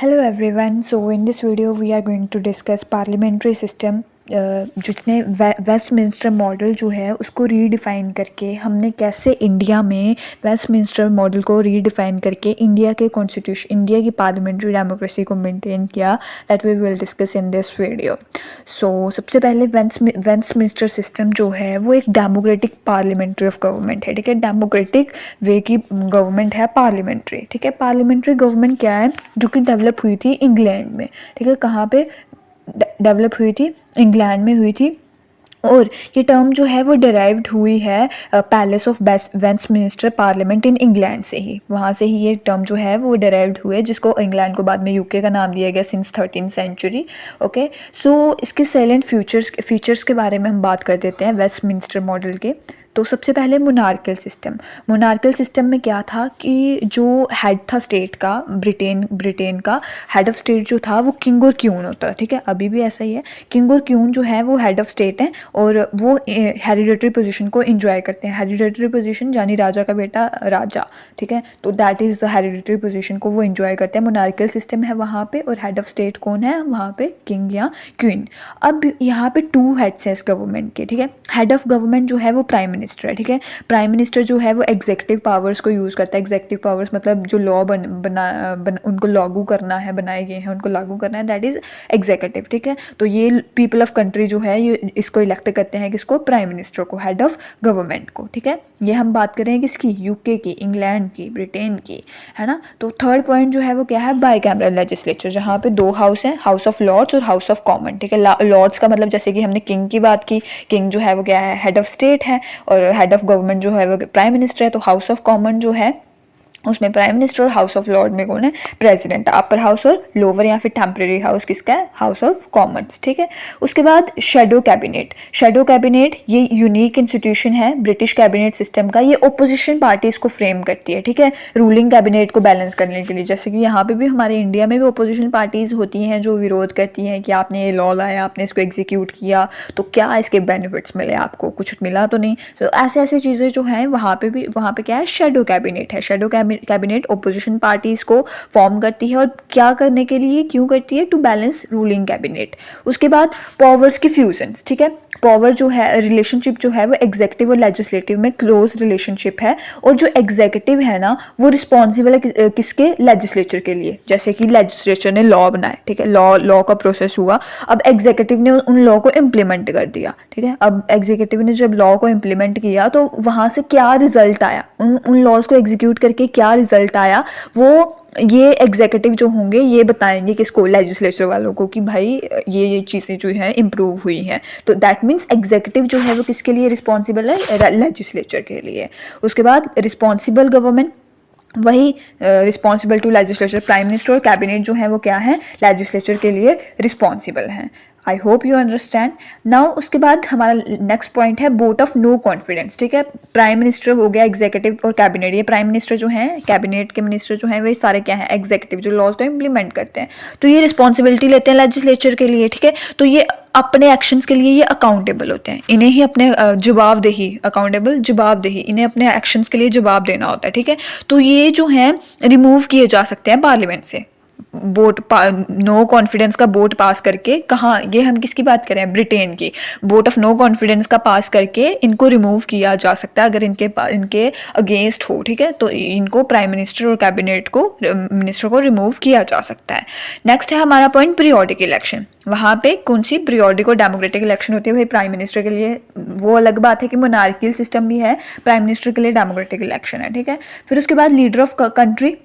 Hello everyone. So in this video we are going to discuss parliamentary system जिसमें Westminster model जो है उसको रीडिफ़ाइन करके हमने कैसे इंडिया में वेस्टमिंस्टर मॉडल को रीडिफ़ाइन करके इंडिया के कॉन्स्टिट्यूशन इंडिया की पार्लियामेंट्री डेमोक्रेसी को मेंटेन किया, that we will discuss in this video. So सबसे पहले वेस्टमिंस्टर सिस्टम जो है वो एक डेमोक्रेटिक पार्लियामेंट्री ऑफ गवर्नमेंट है, ठीक है। डेमोक्रेटिक वे की गवर्नमेंट है पार्लियामेंट्री, ठीक है। पार्लियामेंट्री गवर्नमेंट क्या है, जो कि डेवलप हुई थी इंग्लैंड में, ठीक है। कहाँ पे डेवलप हुई थी? इंग्लैंड में हुई थी। और ये टर्म जो है वो डिराइव्ड हुई है palace of Westminster parliament in England से ही, वहाँ से ही ये टर्म जो है वो डिराइव्ड हुए, जिसको इंग्लैंड को बाद में यूके का नाम दिया गया सिंस 13th सेंचुरी। ओके, सो इसके सैलेंट फीचर्स के बारे में हम बात कर देते हैं वेस्टमिंस्टर मॉडल के। तो सबसे पहले मोनार्कल सिस्टम में क्या था कि जो हेड था स्टेट का, ब्रिटेन का हेड ऑफ स्टेट जो था वो किंग और क्यून होता है, ठीक है। अभी भी ऐसा ही है, किंग और क्यून जो है वो हेड ऑफ स्टेट हैं और वो हेरिडेटरी पोजीशन को एंजॉय करते हैं। हेरिडेटरी पोजीशन यानी राजा का बेटा राजा, ठीक है। तो that is the hereditary position को वो एंजॉय करते हैं। मोनार्कल सिस्टम है वहाँ पे, और हेड ऑफ स्टेट कौन है वहाँ पे? किंग या क्वीन। अब यहाँ पे 2 हेड्स हैं इस गवर्नमेंट के, ठीक है। हेड ऑफ गवर्नमेंट जो है वो प्राइम मिनिस्टर है, ठीक है। प्राइम मिनिस्टर जो है वो एग्जेक्टिव पावर्स को यूज़ करता है। एग्जेक्टिव पावर्स मतलब जो लॉ उनको लागू करना है, बनाए गए हैं उनको लागू करना है, दैट इज़ एग्जीक्यूटिव, ठीक है। तो ये पीपल ऑफ कंट्री जो है ये इसको इलेक्ट करते हैं, किसको? प्राइम मिनिस्टर को, हेड ऑफ गवर्नमेंट को, ठीक है। ये हम बात कर रहे हैं किसकी? यूके की, इंग्लैंड की, ब्रिटेन की, है ना। तो थर्ड पॉइंट जो है वो क्या है? बाई कैमरल लेजिस्लेचर, जहाँ पे 2 हाउस हैं, हाउस ऑफ लॉर्ड्स और हाउस ऑफ कॉमन, ठीक है। लॉर्ड्स का मतलब जैसे कि हमने किंग की बात की, किंग जो है वो क्या है? हेड ऑफ स्टेट है, और हेड ऑफ गवर्नमेंट जो है वो प्राइम मिनिस्टर है। तो हाउस ऑफ कॉमन जो है उसमें प्राइम मिनिस्टर, और हाउस ऑफ लॉर्ड में कौन है? प्रेसिडेंट। अपर हाउस और लोअर या फिर टेम्परेरी हाउस किसका है? हाउस ऑफ कॉमन्स, ठीक है। उसके बाद शेडो कैबिनेट ये यूनिक इंस्टीट्यूशन है ब्रिटिश कैबिनेट सिस्टम का। ये ओपोजिशन पार्टीज को फ्रेम करती है, ठीक है, रूलिंग कैबिनेट को बैलेंस करने के लिए। जैसे कि यहाँ पे भी हमारे इंडिया में भी ओपोजिशन पार्टीज होती हैं जो विरोध करती हैं कि आपने ये लॉ लाया, आपने इसको एग्जीक्यूट किया, तो क्या इसके बेनिफिट्स मिले आपको? कुछ मिला तो नहीं। तो ऐसे चीज़ें जो हैं वहाँ पे क्या है? शेडो कैबिनेट है। शेडो कैबिनेट ओपोजिशन पार्टीज को फॉर्म करती है, और क्या करने के लिए, क्यों करती है? To balance ruling cabinet. उसके बाद पावर्स की फ्यूजन्स, ठीक है। पावर जो है, रिलेशनशिप जो है वो एग्जीक्यूटिव और लेजिस्लेटिव में क्लोज रिलेशनशिप है, और जो एग्जीक्यूटिव है ना वो रिस्पॉन्सिबल है किसके? लेजिस्लेचर के लिए। जैसे कि लेजिस्लेचर ने लॉ बनाए, ठीक है, लॉ का प्रोसेस हुआ, अब एग्जीक्यूटिव ने उन लॉ को इम्प्लीमेंट कर दिया, ठीक है। अब एग्जीक्यूटिव ने जब लॉ को इम्प्लीमेंट किया तो वहाँ से क्या रिजल्ट आया, उन लॉज को एग्जीक्यूट करके क्या रिजल्ट आया, वो ये एग्जीक्यूटिव जो होंगे ये बताएंगे किसको? लेजिस्लेचर वालों को, कि भाई ये चीज़ें जो हैं इम्प्रूव हुई हैं। तो दैट मीन्स एग्जीक्यूटिव जो है वो किसके लिए रिस्पॉन्सिबल है? लेजिस्लेचर के लिए। उसके बाद रिस्पॉन्सिबल गवर्नमेंट, वही responsible to legislature, prime minister और कैबिनेट जो है वो क्या है? लेजिस्लेचर के लिए रिस्पॉन्सिबल हैं। आई होप यू अंडरस्टैंड नाउ। उसके बाद हमारा नेक्स्ट पॉइंट है वोट ऑफ नो कॉन्फिडेंस, ठीक है। प्राइम मिनिस्टर हो गया, एग्जीक्यूटिव और कैबिनेट। ये प्राइम मिनिस्टर जो हैं, कैबिनेट के मिनिस्टर जो हैं, वे सारे क्या हैं? एग्जीक्यूटिव, जो लॉज को इम्प्लीमेंट करते हैं। तो ये रिस्पॉन्सिबिलिटी लेते हैं लेजिस्लेचर के लिए, ठीक है। तो ये अपने एक्शंस के लिए ये अकाउंटेबल होते हैं, इन्हें ही अपने जवाबदेही, इन्हें अपने एक्शंस के लिए जवाब देना होता है, ठीक है। तो ये जो है रिमूव किए जा सकते हैं पार्लियामेंट से, नो कॉन्फिडेंस का वोट पास करके। कहाँ? ये हम किसकी बात करें? ब्रिटेन की। वोट ऑफ नो कॉन्फिडेंस का पास करके इनको रिमूव किया जा सकता है अगर इनके अगेंस्ट हो, ठीक है। तो इनको प्राइम मिनिस्टर और कैबिनेट को, मिनिस्टर को रिमूव किया जा सकता है। नेक्स्ट है हमारा पॉइंट पीरियोडिक इलेक्शन। वहाँ पे कौन सी? पीरियोडिक और डेमोक्रेटिक इलेक्शन होती है भाई प्राइम मिनिस्टर के लिए। वो अलग बात है कि मोनार्कियल सिस्टम भी है, प्राइम मिनिस्टर के लिए डेमोक्रेटिक इलेक्शन है, ठीक है। फिर उसके बाद leader of country,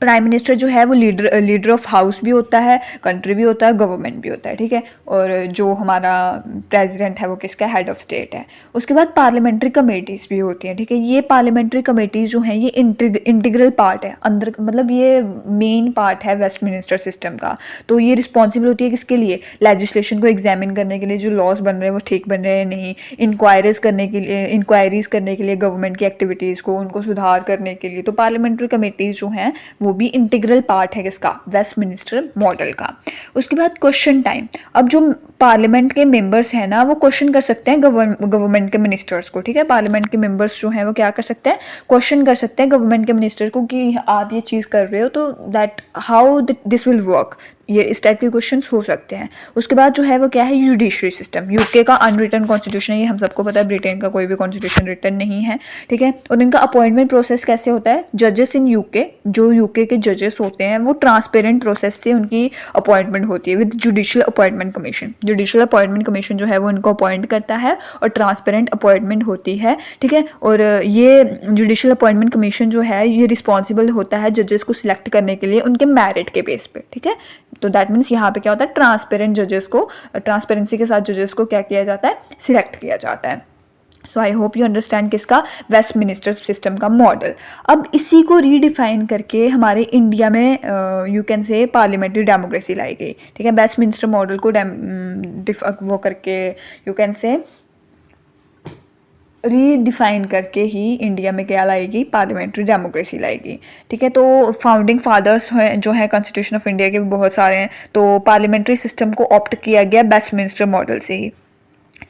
prime minister जो है वो लीडर ऑफ हाउस भी होता है, कंट्री भी होता है, गवर्नमेंट भी होता है, ठीक है। और जो हमारा प्रेसिडेंट है वो किसका? हेड ऑफ स्टेट है। उसके बाद पार्लियामेंट्री कमेटीज़ भी होती हैं, ठीक है। ये पार्लियामेंट्री कमेटीज़ जो हैं ये इंटीग्रल पार्ट है, अंदर मतलब ये मेन पार्ट है वेस्टमिनिस्टर सिस्टम का। तो ये रिस्पॉन्सिबल होती है किसके लिए? लेजिस्लेशन को एग्जामिन करने के लिए, जो लॉज बन रहे हैं वो ठीक बन रहे हैं नहीं, इंक्वायरीज करने के लिए गवर्नमेंट की एक्टिविटीज़ को, उनको सुधार करने के लिए। तो पार्लियामेंट्री कमेटीज़ जो हैं वो भी इंटीग्रल पार्ट है किसका? वेस्टमिनिस्टर मॉडल का। उसके बाद क्वेश्चन टाइम। अब जो पार्लियामेंट के मेंबर्स हैं ना वो क्वेश्चन कर सकते हैं गवर्नमेंट के मिनिस्टर्स को, ठीक है। पार्लियामेंट के मेंबर्स जो हैं वो क्या कर सकते हैं, क्वेश्चन कर सकते हैं गवर्नमेंट के मिनिस्टर को कि आप ये चीज़ कर रहे हो तो that how this will work, ये इस टाइप के क्वेश्चंस हो सकते हैं। उसके बाद जो है वो क्या है, जुडिशरी सिस्टम। यूके का अनरिटन कॉन्स्टिट्यूशन है, ये हम सबको पता है। ब्रिटेन का कोई भी कॉन्स्टिट्यूशन रिटन नहीं है, ठीक है। और इनका अपॉइंटमेंट प्रोसेस कैसे होता है, जजेस इन यूके, जो यूके के जजेस होते हैं वो ट्रांसपेरेंट प्रोसेस से उनकी अपॉइंटमेंट होती है with judicial appointment commission. Judicial appointment commission जो है वो इनको अपॉइंट करता है और ट्रांसपेरेंट अपॉइंटमेंट होती है, ठीक है। और ये जुडिशियल अपॉइंटमेंट कमीशन जो है ये रिस्पॉन्सिबल होता है जजेस को सिलेक्ट करने के लिए उनके मेरिट के बेस पे, ठीक है। तो दैट मीन्स यहाँ पे क्या होता है, ट्रांसपेरेंट जजेस को, ट्रांसपेरेंसी के साथ जजेस को क्या किया जाता है, सिलेक्ट किया जाता है। So I hope you understand किसका, वेस्टमिनिस्टर सिस्टम का मॉडल। अब इसी को रीडिफाइन करके हमारे इंडिया में you can say parliamentary democracy लाई गई, ठीक है। वेस्टमिनिस्टर मॉडल को वो करके यू कैन से रीडिफाइन करके ही इंडिया में क्या लाएगी, पार्लियामेंट्री डेमोक्रेसी लाएगी, ठीक है। तो फाउंडिंग फादर्स हैं जो है कॉन्स्टिट्यूशन ऑफ इंडिया के बहुत सारे हैं, तो पार्लियामेंट्री सिस्टम को ऑप्ट किया गया वेस्टमिनिस्टर मॉडल से ही,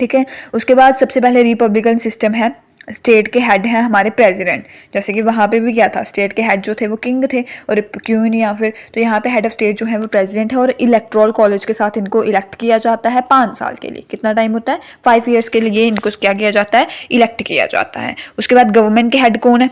ठीक है। उसके बाद सबसे पहले रिपब्लिकन सिस्टम है, स्टेट के हेड हैं हमारे प्रेसिडेंट, जैसे कि वहाँ पे भी क्या था, स्टेट के हेड जो थे वो किंग थे और क्वीन या फिर, तो यहाँ पे हेड ऑफ स्टेट जो है वो प्रेसिडेंट है और इलेक्टोरल कॉलेज के साथ इनको इलेक्ट किया जाता है 5 साल के लिए। कितना टाइम होता है, 5 ईयर्स के लिए इनको क्या किया जाता है, इलेक्ट किया जाता है। उसके बाद गवर्नमेंट के हेड कौन है,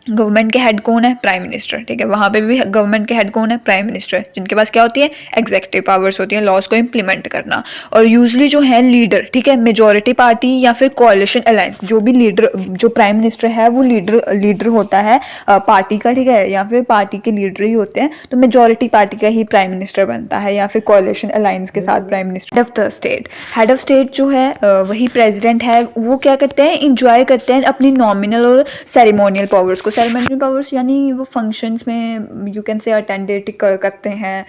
गवर्नमेंट के हेड कौन है, प्राइम मिनिस्टर, ठीक है। वहाँ पे भी गवर्नमेंट के हेड कौन है, प्राइम मिनिस्टर, जिनके पास क्या होती है, एग्जीक्यूटिव पावर्स होती हैं, लॉज को इम्प्लीमेंट करना। और यूजली जो है लीडर, ठीक है, मेजॉरिटी पार्टी या फिर कोalition अलायंस, जो भी लीडर, जो प्राइम मिनिस्टर है वो लीडर होता है पार्टी का, ठीक है, या फिर पार्टी के लीडर ही होते हैं, तो मेजॉरिटी पार्टी का ही प्राइम मिनिस्टर बनता है या फिर कोalition अलायंस के साथ prime minister. Head of the state, head of state जो है वही प्रेसिडेंट है। वो क्या करते हैं, इंजॉय करते हैं अपनी नॉमिनल और सेरेमोनियल पावर्स को। सेरेमोनियल पावर्स यानी वो फंक्शंस में यू कैन से अटेंडेड करते हैं,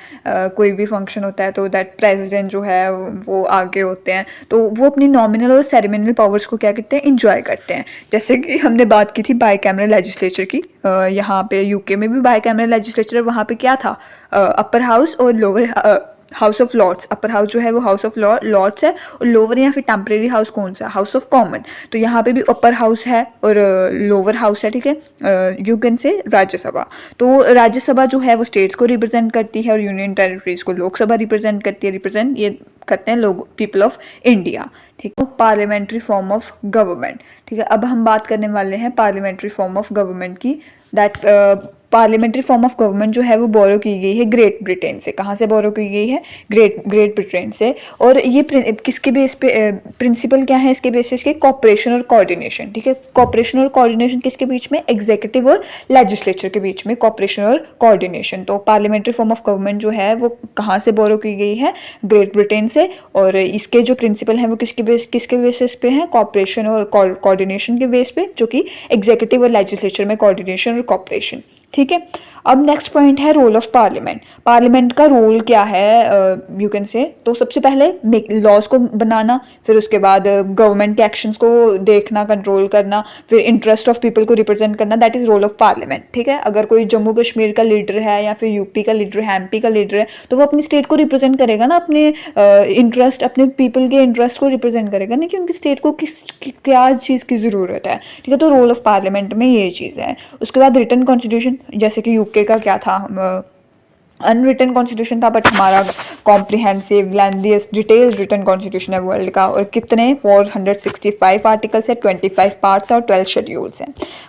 कोई भी फंक्शन होता है तो दैट प्रेसिडेंट जो है वो आगे होते हैं, तो वो अपनी नॉमिनल और सेरेमोनियल पावर्स को क्या करते हैं, इंजॉय करते हैं। जैसे कि हमने बात की थी बाई कैमरल लेजिस्लेचर की, यहाँ पे यूके में भी बाई कैमरल लेजिस्लेचर, वहाँ पे क्या था, अपर हाउस और lower house of lords. Upper house जो है वो हाउस ऑफ लॉर्ड्स है और लोअर या फिर टेम्परेरी हाउस कौन सा, हाउस ऑफ कॉमन। तो यहाँ पे भी अपर हाउस है और लोअर हाउस है, ठीक है, यू कैन से राज्यसभा। तो राज्यसभा जो है वो स्टेट्स को रिप्रेजेंट करती है और यूनियन टेरिटरीज को लोकसभा रिप्रेजेंट करती है, रिप्रेजेंट ये करते हैं लोग, पीपल ऑफ इंडिया, ठीक है। पार्लियामेंट्री फॉर्म ऑफ गवर्नमेंट, ठीक है। अब हम बात करने वाले हैं पार्लियामेंट्री फॉर्म ऑफ गवर्नमेंट की। That parliamentary form of government जो है वो बोरो की गई है ग्रेट ब्रिटेन से। कहाँ से बोरो की गई है, ग्रेट ब्रिटेन से। और ये किसके बेस पे, प्रिंसिपल क्या है इसके बेसिस के, कॉपरेशन और कोऑर्डिनेशन, ठीक है। कॉपरेशन और कोऑर्डिनेशन किसके बीच में, एग्जीक्यूटिव और लेजिस्लेचर के बीच में कॉपरेशन और कोऑर्डिनेशन। तो पार्लियामेंट्री फॉर्म ऑफ गवर्नमेंट जो है वो कहाँ से बोरो की गई है, ग्रेट ब्रिटेन से। और इसके जो प्रिंसिपल हैं वो किसके बेसिस पे हैं, कॉपरेशन और कोऑर्डिनेशन के बेस पे, जो कि एग्जीक्यूटिव और लेजिस्लेचर में कोऑर्डिनेशन और कॉपरेशन, ठीक है। अब नेक्स्ट पॉइंट है रोल ऑफ पार्लियामेंट। पार्लियामेंट का रोल क्या है, यू कैन से, तो सबसे पहले लॉज को बनाना, फिर उसके बाद गवर्नमेंट के एक्शंस को देखना, कंट्रोल करना, फिर इंटरेस्ट ऑफ पीपल को रिप्रेजेंट करना, that is role of parliament, ठीक है। अगर कोई जम्मू कश्मीर का लीडर है या फिर यूपी का लीडर है, एमपी का लीडर है, तो वो अपनी स्टेट को रिप्रेजेंट करेगा ना, अपने इंटरेस्ट, अपने पीपल के इंटरेस्ट को रिप्रेजेंट करेगा ना, कि उनकी स्टेट को क्या चीज़ की ज़रूरत है, ठीक है। तो रोल ऑफ पार्लियामेंट में ये चीज़ है। उसके बाद रिटन कॉन्स्टिट्यूशन, जैसे कि यूके का क्या था, अनरिटन कॉन्स्टिट्यूशन था, बट हमारा comprehensive lengthiest detailed written constitution है वर्ल्ड का। और कितने 465 आर्टिकल्स है, 25 पार्ट्स और 12 शेड्यूल्स हैं।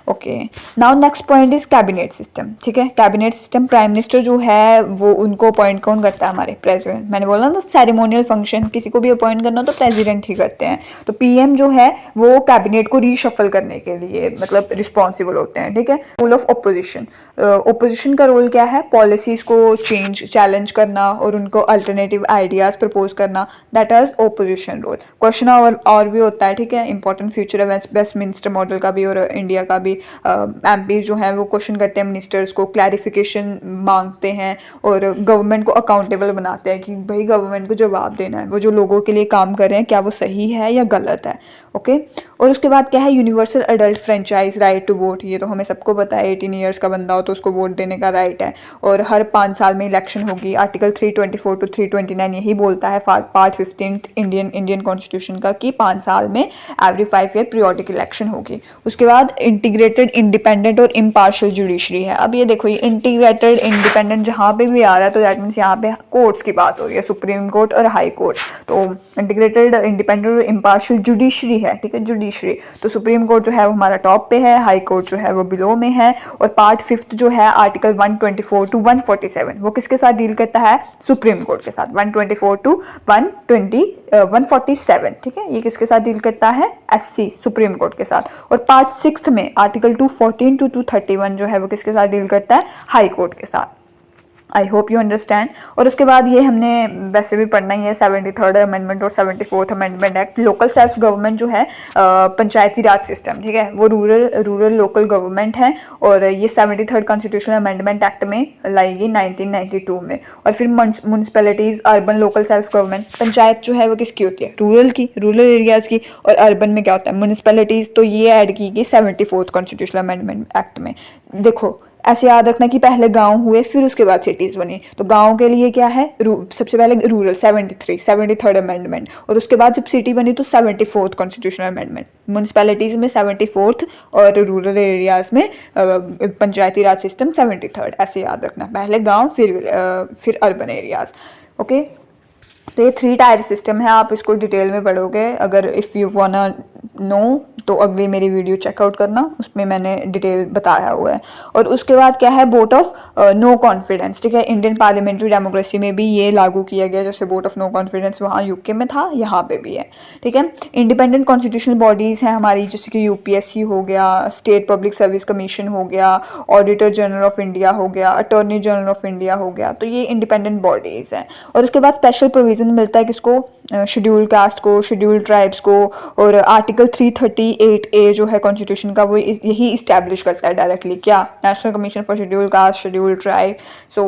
Okay, now next point is cabinet system, ठीक है। कैबिनेट सिस्टम, प्राइम मिनिस्टर जो है वो उनको अपॉइंट कौन करता है, हमारे प्रेसिडेंट। मैंने बोला ना सेरेमोनियल फंक्शन, किसी को भी अपॉइंट करना तो प्रेसिडेंट ही करते हैं। तो पीएम जो है वो कैबिनेट को रीशफल करने के लिए मतलब रिस्पॉन्सिबल होते हैं, ठीक है। रोल ऑफ ओपोजिशन, ओपोजिशन का रोल क्या है, पॉलिसीज को चैलेंज करना और उनको अल्टरनेटिव आइडियाज प्रपोज करना, that is opposition role. Question और भी होता है, ठीक है, इंपॉर्टेंट फ्यूचर है वेस्टमिनिस्टर मॉडल का भी और इंडिया का भी। एमपी जो है वो क्वेश्चन करते हैं मिनिस्टर्स को, क्लैरिफिकेशन मांगते हैं और गवर्नमेंट को अकाउंटेबल बनाते हैं कि भाई गवर्नमेंट को जवाब देना है, वो जो लोगों के लिए काम कर रहे हैं क्या वो सही है या गलत है, ओके। और उसके बाद क्या है, universal adult franchise right to vote. ये तो हमें सबको पता है, 18 ईयर्स का बंदा हो तो उसको वोट देने का राइट है और हर 5 साल साल में इलेक्शन होगी। आर्टिकल 324 टू 329 यही बोलता है पार्ट 15 इंडियन कॉन्स्टिट्यूशन का कि 5 साल में एवरी 5 ईयर पीरियोडिक इलेक्शन होगी। उसके बाद इंटीग्रेटेड इंडिपेंडेंट और इम्पार्शियल जुडिशरी है। अब ये देखो, ये इंटीग्रेटेड इंडिपेंडेंट जहाँ पे भी आ रहा है तो दैट मीन्स यहाँ पे कोर्ट्स की बात हो रही है, सुप्रीम कोर्ट और हाई कोर्ट। तो इंटीग्रेटेड इंडिपेंडेंट और इम्पार्शियल जुडिशरी है, ठीक है, जुडिशरी। तो सुप्रीम कोर्ट जो है वो हमारा टॉप पे है, हाई कोर्ट जो है वो बिलो में है। और पार्ट 5 जो है आर्टिकल 124 टू 147 वो किसके साथ डील करता है? सुप्रीम कोर्ट के साथ। 124 टू 147, ठीक है, ये किसके साथ डील करता है? एससी, सुप्रीम कोर्ट के साथ। और पार्ट 6 में आर्टिकल 214 टू 231 जो है वो किसके साथ डील करता है? हाई कोर्ट के साथ। आई होप यू अंडरस्टैंड। और उसके बाद ये हमने वैसे भी पढ़ना ही है 73rd अमेंडमेंट और 74th amendment act. Local self government जो है पंचायती राज सिस्टम, ठीक है, वो रूरल लोकल गवर्नमेंट है। और ये 73rd कॉन्स्टिट्यूशनल अमेंडमेंट एक्ट में लाई गई 1992 में। और फिर municipalities, urban local self government. Panchayat जो है वो किसकी होती है? रूरल एरियाज़ की। और अर्बन में क्या होता है? म्यूनसिपैलिटीज़। तो ये ऐड की गई 74th कॉन्स्टिट्यूशनल अमेंडमेंट एक्ट में। देखो, ऐसे याद रखना कि पहले गांव हुए फिर उसके बाद सिटीज़ बनी। तो गांव के लिए क्या है? सबसे पहले रूरल 73rd अमेंडमेंट। और उसके बाद जब सिटी बनी तो 74th कॉन्स्टिट्यूशनल अमेंडमेंट। म्यूनसिपैलिटीज़ में 74th और रूरल एरियाज़ में पंचायती राज सिस्टम 73rd। ऐसे याद रखना, पहले गाँव फिर अर्बन एरियाज़। ओके, तो ये 3 टायर सिस्टम है। आप इसको डिटेल में पढ़ोगे। अगर इफ़ यू वाना नो तो अगली मेरी वीडियो चेकआउट करना, उसमें मैंने डिटेल बताया हुआ है। और उसके बाद क्या है? वोट ऑफ नो कॉन्फिडेंस, ठीक है। इंडियन पार्लियामेंट्री डेमोक्रेसी में भी ये लागू किया गया, जैसे वोट ऑफ नो कॉन्फिडेंस वहाँ यूके में था, यहाँ पे भी है, ठीक है। इंडिपेंडेंट कॉन्स्टिट्यूशनल बॉडीज़ हैं हमारी, जैसे कि यूपीएससी हो गया, स्टेट पब्लिक सर्विस कमीशन हो गया, ऑडिटर जनरल ऑफ इंडिया हो गया, अटॉर्नी जनरल ऑफ इंडिया हो गया। तो ये इंडिपेंडेंट बॉडीज़ हैं। और उसके बाद स्पेशल प्रोविज़न मिलता है किसको? शेड्यूल कास्ट को, शेड्यूल ट्राइब्स को। और आर्टिकल 338A जो है कॉन्स्टिट्यूशन का, वो यही इस्टेब्लिश करता है डायरेक्टली, क्या? National commission for scheduled caste, scheduled tribe. So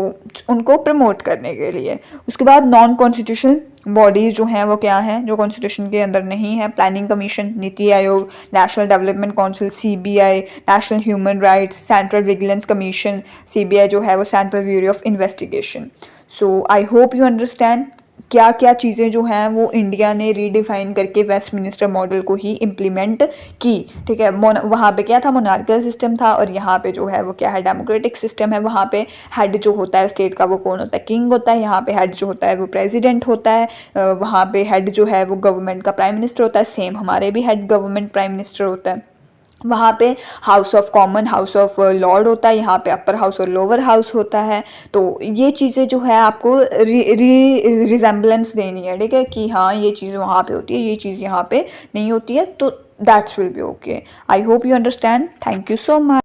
उनको प्रमोट करने के लिए। उसके बाद नॉन कॉन्स्टिट्यूशनल बॉडीज़ जो हैं वो क्या हैं, जो कॉन्स्टिट्यूशन के अंदर नहीं है? Planning commission, NITI Aayog, national development council, CBI, national human rights, central vigilance commission. CBI जो है वो central bureau of investigation. So I hope you understand क्या क्या चीज़ें जो हैं वो इंडिया ने रीडिफाइन करके वेस्टमिनिस्टर मॉडल को ही इम्प्लीमेंट की, ठीक है। वहाँ पे क्या था? मोनार्कियल सिस्टम था। और यहाँ पे जो है वो क्या है? डेमोक्रेटिक सिस्टम है। वहाँ पे हेड जो होता है स्टेट का वो कौन होता है? किंग होता है। यहाँ पे हेड जो होता है वो प्रेसिडेंट होता है। वहाँ पे हेड जो है वो गवर्नमेंट का प्राइम मिनिस्टर होता है। सेम हमारे भी हेड गवर्नमेंट प्राइम मिनिस्टर होता है। वहाँ पे house of common, house of Lord होता है। यहाँ पे अपर हाउस और लोअर हाउस होता है। तो ये चीज़ें जो है आपको रिजेम्बलेंस देनी है, ठीक है, कि हाँ ये चीज़ वहाँ पे होती है, ये चीज़ यहाँ पे नहीं होती है। तो that's will be okay. I hope you understand. Thank you so much.